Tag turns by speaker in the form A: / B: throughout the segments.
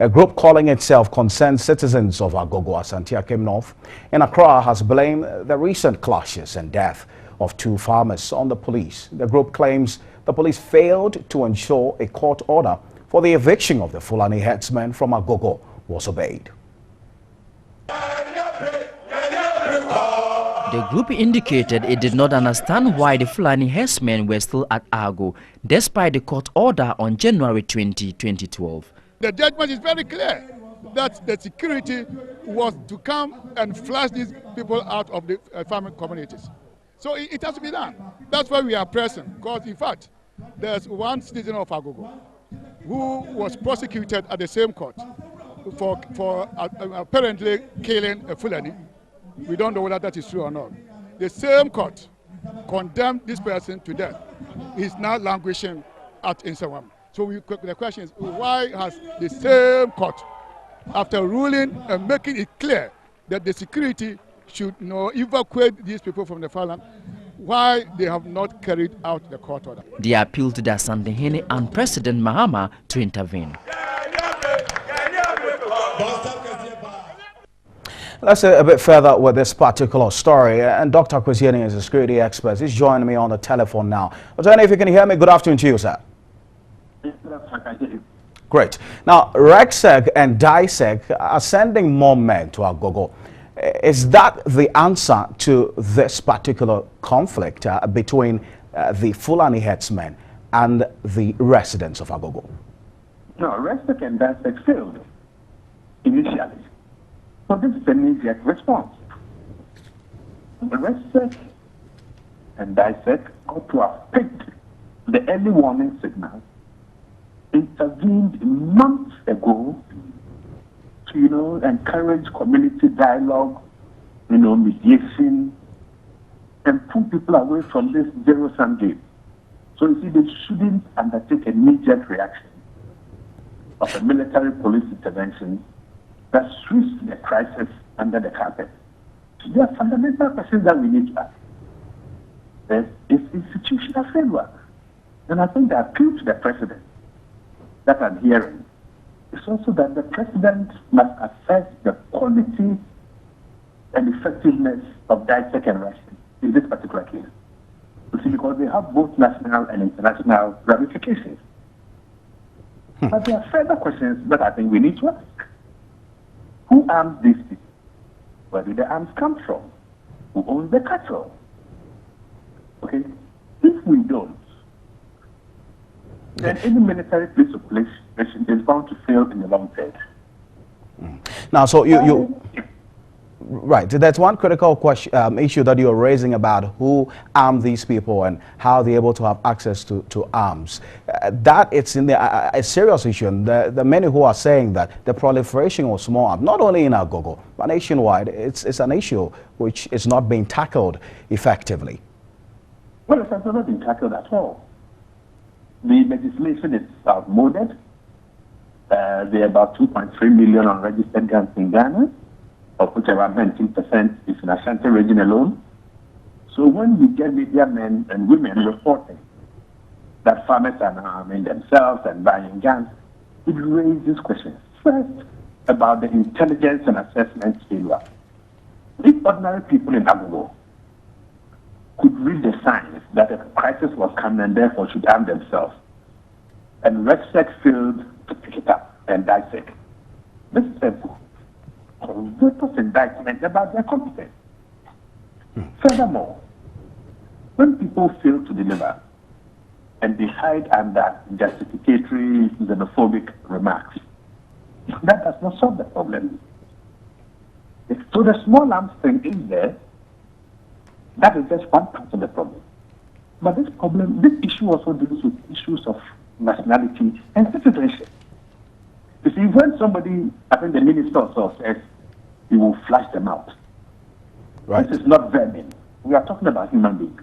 A: A group calling itself Concerned Citizens of Agogo, Asante Akim North in Accra has blamed the recent clashes and death of 2 farmers on the police. The group claims the police failed to ensure a court order for the eviction of the Fulani herdsmen from Agogo was obeyed.
B: The group indicated it did not understand why the Fulani herdsmen were still at Agogo, despite the court order on January 20, 2012.
C: The judgment is very clear that the security was to come and flush these people out of the farming communities. So it has to be done. That's why we are pressing, because in fact, there's one citizen of Agogo who was prosecuted at the same court for apparently killing a Fulani. We don't know whether that is true or not. The same court condemned this person to death. He's now languishing at Insawam. So the question is, why has the same court, after ruling and making it clear that the security should evacuate these people from the farmland, why they have not carried out the court order?
B: They appealed to the Asante and President Mahama to intervene.
A: Let's say a bit further with this particular story, and Dr. Kwesieni is a security expert. He's joining me on the telephone now. Attorney, if you can hear me, good afternoon to you, sir. Great. Now, RECSEC and DISEC are sending more men to Agogo. Is that the answer to this particular conflict between the Fulani herdsmen and the residents of Agogo?
D: No, RECSEC and DISEC failed initially. So this is an immediate response. RECSEC and DISEC ought to have picked the early warning signal, intervened months ago to, encourage community dialogue, mediation, and pull people away from this zero-sum game. So you see, they shouldn't undertake an immediate reaction of a military police intervention that sweeps the crisis under the carpet. There are fundamental questions that we need to ask. There is institutional failure. And I think the appeal to the president that I'm hearing is also that the president must assess the quality and effectiveness of DISEC and RECSEC in this particular case. You see, because they have both national and international ramifications. But there are further questions that I think we need to ask. Who arms these people? Where do the arms come from? Who owns the cattle? Okay? If we don't, then any military police operation is bound to fail in the long term.
A: Now, so right, that's one critical question, issue that you're raising about who arm these people and how they're able to have access to arms. That it's in a serious issue, and the many who are saying that the proliferation of small arms, not only in Agogo, but nationwide, it's an issue which is not being tackled effectively.
D: Well, it has not been tackled at all. The legislation is outmoded. There are about 2.3 million unregistered guns in Ghana, of which around 19% is in Ashanti region alone. So when we get media men and women reporting that farmers are now arming themselves and buying guns, it raises questions. First, about the intelligence and assessment failure. If ordinary people in Agogo could read the signs that a crisis was coming and therefore should arm themselves, and RECSEC failed to pick it up and dissect, this is a converter's indictment about their competence. Furthermore, when people fail to deliver and they hide under justificatory xenophobic remarks, that does not solve the problem. So the small arms thing is there. That is just one part of the problem. But this issue also deals with issues of nationality and citizenship. You see, when somebody, I think the minister also says, he will flush them out. Right. This is not vermin. We are talking about human beings.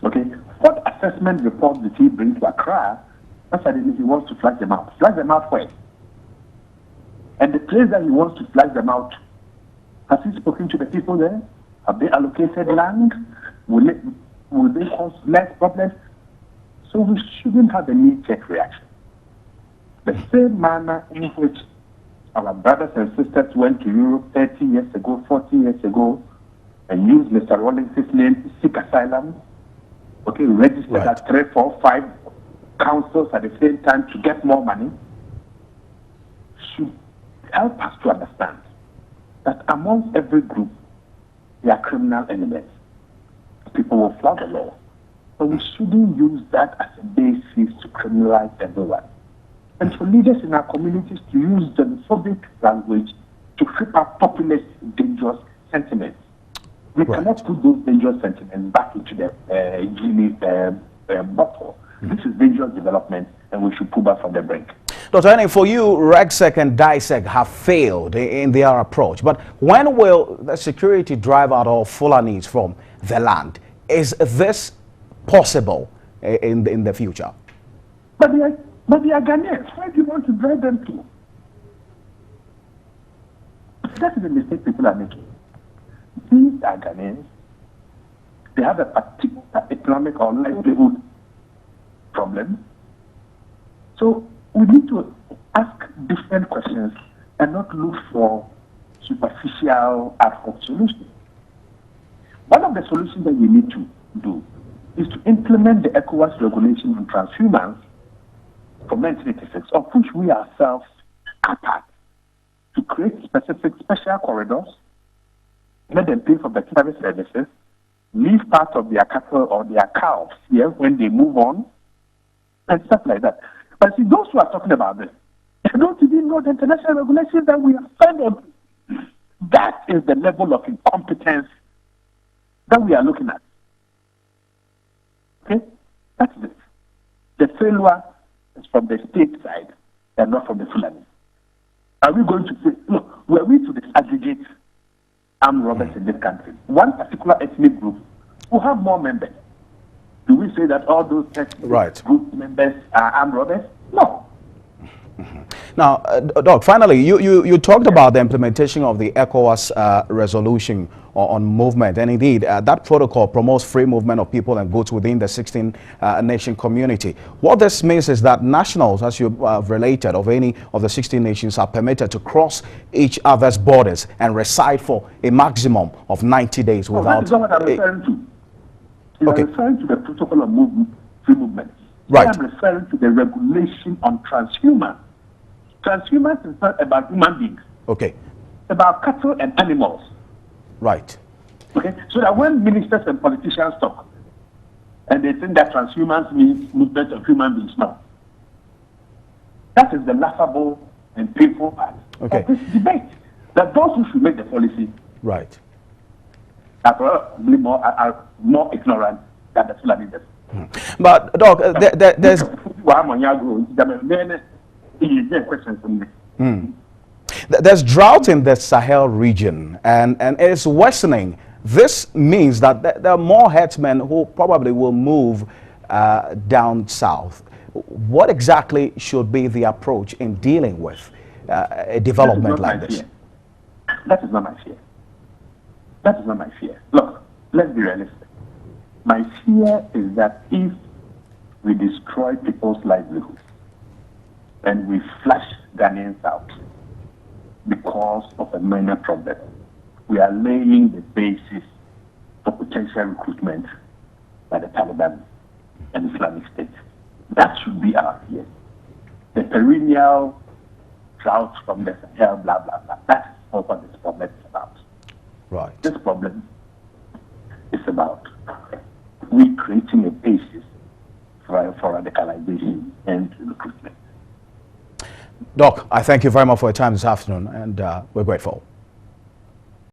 D: Okay? What assessment report did he bring to Accra? That's why he wants to flush them out. Flush them out where? And the place that he wants to flush them out, has he spoken to the people there? Have they allocated land? Will they cause less problems? So we shouldn't have a knee-jerk reaction. The same manner in which our brothers and sisters went to Europe 30 years ago, 40 years ago, and used Mr. Rawlings' name to seek asylum, okay, registered at 3, 4, 5 councils at the same time to get more money, should help us to understand that amongst every group, there are criminal elements. People will flout the law. But we shouldn't use that as a basis to criminalize everyone. And for leaders in our communities to use xenophobic language to flip up populist dangerous sentiments. We cannot put those dangerous sentiments back into the genie bottle. This is dangerous development, and we should pull back from the brink.
A: Dr. Henning, for you, RegSec and DISEC have failed in their approach. But when will the security drive out all Fulanis from the land? Is this possible in the future?
D: But they are Ghanaians. Where do you want to drive them to? That is the mistake people are making. These are Ghanaians. They have a particular economic or livelihood problem. So we need to ask different questions and not look for superficial ad hoc solutions. One of the solutions that we need to do is to implement the ECOWAS regulation on transhumans from 1986, of which we ourselves are part, to create specific special corridors, let them pay for veterinary services, leave part of their cattle or their cows here when they move on, and stuff like that. But see, those who are talking about this, they don't even know the international regulations that we have signed up. That is the level of incompetence that we are looking at. Okay? That's it. The failure is from the state side and not from the Fulani. Are we going to say, look, were we to disaggregate armed robbers in this country, one particular ethnic group will have more members? Do we say that all those ethnic group members are armed robbers? No.
A: Now, Doc, finally, you talked about the implementation of the ECOWAS resolution on movement, and indeed, that protocol promotes free movement of people and goods within the 16-nation community. What this means is that nationals, as you related, of any of the 16 nations are permitted to cross each other's borders and reside for a maximum of 90 days without...
D: That is not what I'm referring to. I'm referring to the protocol of free movement.
A: Right.
D: I'm referring to the regulation on transhumans. Transhumans is not about human beings.
A: Okay.
D: It's about cattle and animals.
A: Right.
D: Okay. So that when ministers and politicians talk, and they think that transhumans means movement of human beings, no. That is the laughable and painful part of this debate. That those who should make the policy,
A: right,
D: are probably more ignorant than the Fulani leaders.
A: But Doc, there's drought in the Sahel region, and it's worsening. This means that there are more herdsmen who probably will move down south. What exactly should be the approach in dealing with a development like this?
D: That is not my fear. That is not my fear. Look, let's be realistic. My fear is that if we destroy people's livelihoods and we flush Ghanaians out because of a minor problem, we are laying the basis for potential recruitment by the Taliban and Islamic State. That should be our fear. The perennial drought from the Sahel, blah, blah, blah. That's not what this problem is about.
A: Right.
D: This problem is about we creating a basis for radicalization and recruitment.
A: Doc, I thank you very much for your time this afternoon, and we're grateful.